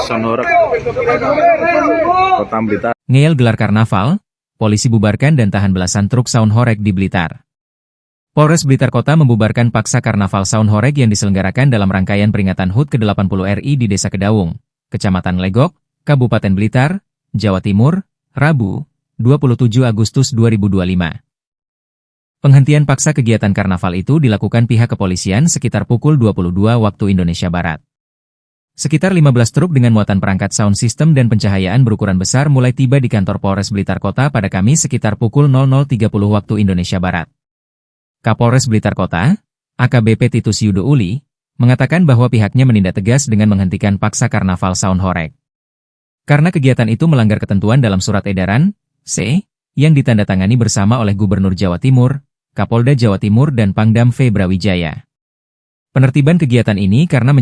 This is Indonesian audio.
Sound Horeg, Kota Blitar. Ngeyel gelar karnaval, polisi bubarkan dan tahan belasan truk Sound Horeg di Blitar. Polres Blitar Kota membubarkan paksa karnaval Sound Horeg yang diselenggarakan dalam rangkaian peringatan HUT ke-80 RI di Desa Kedaung, Kecamatan Legok, Kabupaten Blitar, Jawa Timur, Rabu, 27 Agustus 2025. Penghentian paksa kegiatan karnaval itu dilakukan pihak kepolisian sekitar pukul 22 waktu Indonesia Barat. Sekitar 15 truk dengan muatan perangkat sound system dan pencahayaan berukuran besar mulai tiba di kantor Polres Blitar Kota pada Kamis sekitar pukul 00.30 waktu Indonesia Barat. Kapolres Blitar Kota, AKBP Titus Yudo Uli, mengatakan bahwa pihaknya menindak tegas dengan menghentikan paksa karnaval Sound Horeg. Karena kegiatan itu melanggar ketentuan dalam surat edaran, C, yang ditandatangani bersama oleh Gubernur Jawa Timur, Kapolda Jawa Timur dan Pangdam V Brawijaya. Penertiban kegiatan ini karena